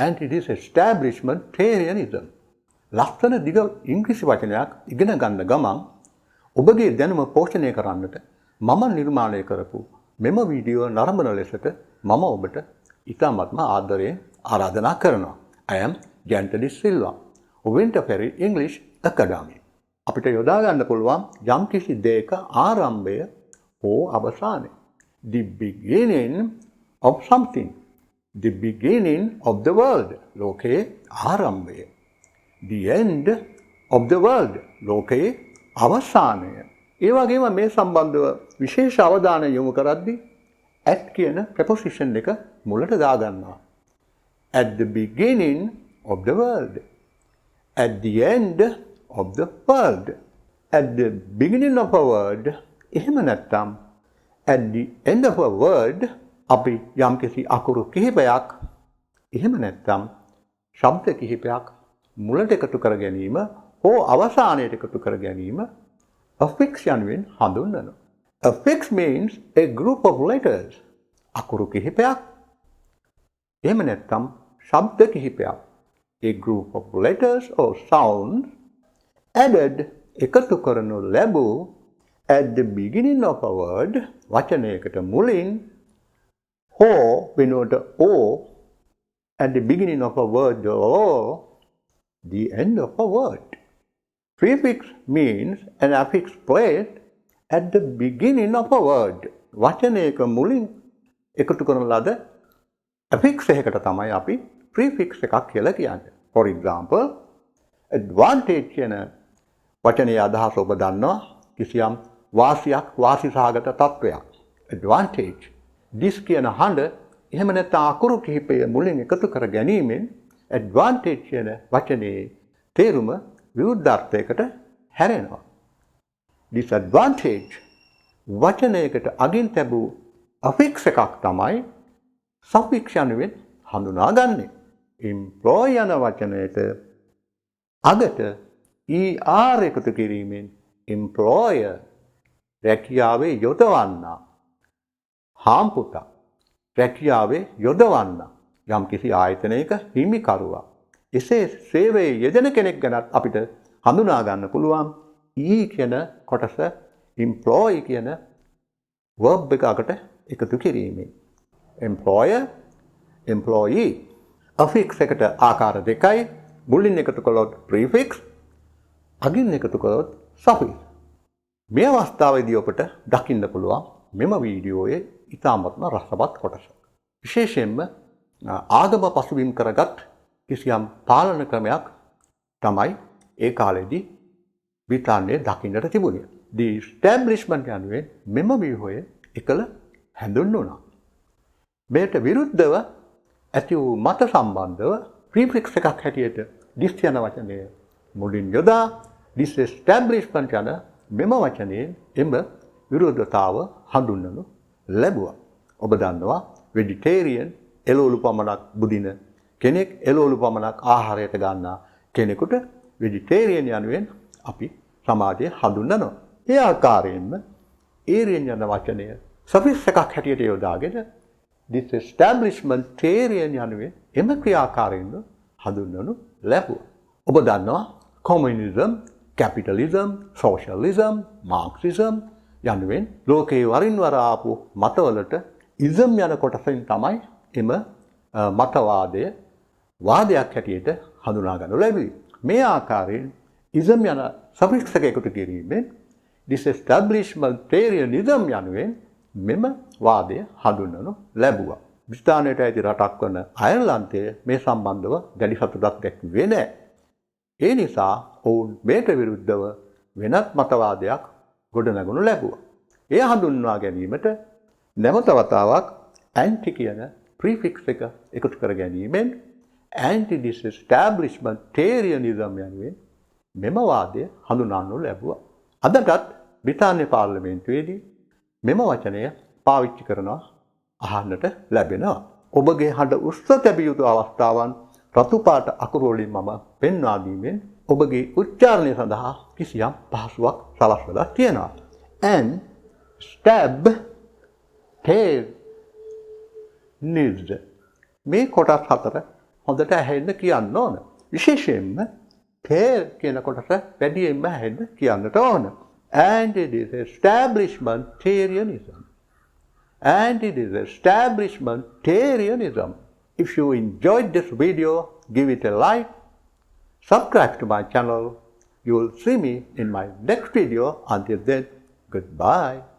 anti-disestablishmentarianism. ලස්සන දිග ඉංග්‍රීසි වචනයක් ඉගෙන ගන්න ගමන් ඔබගේ දැනුම පෝෂණය කරන්නට මම නිර්මාණය කරපු මෙම වීඩියෝ නරඹන ලෙසට මම ඔබට ඉතාමත්ම ආදරයෙන් ආරාධනා කරනවා. I am Gently Silva. Winter Ferry English Academy. අපිට යොදා ගන්න පුළුවන් යම්කිසි දෙයක ආරම්භය හෝ අවසානය. The beginning of something. The beginning of the world. ලෝකයේ ආරම්භය. The end of the world. ලෝකයේ අවසානය. ඒ වගේම මේ සම්බන්ධව විශේෂ අවධානය යොමු කරද්දී at කියන preposition එක මුලට දාගන්නවා. At the beginning of the world. At the end of the world. At the beginning of a word. එහෙම නැත්නම් at the end of a word අපි යම්කිසි අකුරු කිහිපයක් එහෙම නැත්නම් ශබ්ද කිහිපයක් මුලට එකතු කර ගැනීම හෝ අවසානයට එකතු කර ගැනීම affix යනුවෙන් හඳුන්වනවා. Affix means a group of letters. අකුරු කිහිපයක් එහෙම නැත්නම් ශබ්ද කිහිපයක්. A group of letters or sounds added එකතු කරනු ලැබූ at the beginning of a word වචනයකට මුලින් හෝ වෙනුවට or at the beginning of a word or the end of a word. Prefix means an affix placed at the beginning of a word. වචනයක මුලින් එකතු කරන ලද affix එකකට තමයි අපි prefix එකක් කියලා කියන්නේ. For example, advantage කියන වචනේ අදහස ඔබ දන්නවා කිසියම් වාසියක් වාසිසහගත තත්වයක්. Advantage. This කියන හඬ එහෙම නැත්නම් අකුරු කිහිපය මුලින් එකතු කර ගැනීමෙන් advantage කියන වචනේ තේරුම විරුද්ධාර්ථයකට හැරෙනවා. Disadvantage වචනයකට අගින් තැබූ affix එකක් තමයි suffix යනුවෙන් හඳුනාගන්නේ. employ යන වචනයට අගට er එකතු කිරීමෙන් employer රැකියාවේ යොදවන්නා. හාම්පුතා රැකියාවේ යොදවන්නා. යම්කිසි ආයතනයක හිමිකරුවා. එසේ සේවයේ යෙදෙන කෙනෙක් ගැනත් අපිට හඳුනා ගන්න පුළුවන් e කියන කොටස employ කියන verb එකකට එකතු කිරීමෙන්. employer, employee. affix එකට ආකාර දෙකයි. මුලින් එකතු කළොත් prefix, අගින් එකතු කළොත් suffix. මේ අවස්ථාවේදී ඔබට දකින්න පුළුවන් මෙම වීඩියෝයේ ඉතාමත්ම රසවත් කොටස. විශේෂයෙන්ම ආගම පසුබිම් කරගත් කිසියම් පාලන ක්‍රමයක් තමයි ඒ කාලෙදී බ්‍රිතාන්‍යයේ දකින්නට තිබුණේ. The establishment යනුවෙන් මෙම ව්‍යුහය එකල හැඳුන්වුණා. මේට විරුද්ධව ඇති වූ මත සම්බන්ධව prefix එකක් හැටියට this යන වචනය මුලින් යොදා disestablishment යන මෙම වචනයෙන් එම විරෝධතාව හඳුන්වනු ලැබුවා. ඔබ දන්නවා vegetarian එළවලු පමණක් බුදින කෙනෙක් එළවලු පමණක් ආහාරයට ගන්නා කෙනෙකුට vegetarian යනුවෙන් අපි සමාජයේ හඳුන්වනවා. ඒ ආකාරයෙන්ම Aryan යන වචනය suffix එකක් හැටියට යොදාගෙන disestablishmentarian යනුවෙන් එම ක්‍රියාකාරයෙන්ම හඳුන්වනු ලැබුවා. ඔබ දන්නවා communism, capitalism, socialism, marxism යනුවෙන් ලෝකේ වරින් වර ආපු මතවලට ism යන කොටසෙන් තමයි එම මතවාදය වාදයක් හැටියට හඳුනා ගන්නු ලැබුවේ. මේ ආකාරයෙන් ism යන suffix එක එකතු කිරීමෙන් disestablishmentarianism යනුවෙන් මෙම වාදය හඳුන්වනු ලැබුවා. බ්‍රිතාන්‍යයට ඇති රටක් වන අයර්ලන්තය මේ සම්බන්ධව දැඩි සතුටක් දැක්වුවේ නැහැ. ඒ නිසා ඔවුන් මේට විරුද්ධව වෙනත් මතවාදයක් ගොඩනගනු ලැබුවා. එය හඳුන්වා ගැනීමට නැවත වතාවක් anti කියන prefix එක එකතු කර ගැනීමෙන් anti-disestablishmentarianism යනුවෙන් මෙම වාදය හඳුන්වනු ලැබුවා. අදටත් බ්‍රිතාන්‍ය පාර්ලිමේන්තුවේදී මෙම වචනය පාවිච්චි කරනවා අහන්නට ලැබෙනවා. ඔබගේ හඬ උස්ස තැබිය යුතු අවස්ථාවන් රතු පාට අකුරු වලින් මම පෙන්වා දීමෙන් ඔබගේ උච්චාරණය සඳහා කිසියම් පහසුවක් සලස්වලා තියෙනවා. and stab tail nizd මේ කොටස් හතර හොඳට ඇහෙන්න කියන්න ඕන. විශේෂයෙන්ම pair කියන කොටස වැඩියෙන්ම ඇහෙන්න කියන්නට ඕන. And it is establishmentarianism. And it is establishmentarianism. If you enjoyed this video, give it a like. Subscribe to my channel. You will see me in my next video. Until then, goodbye.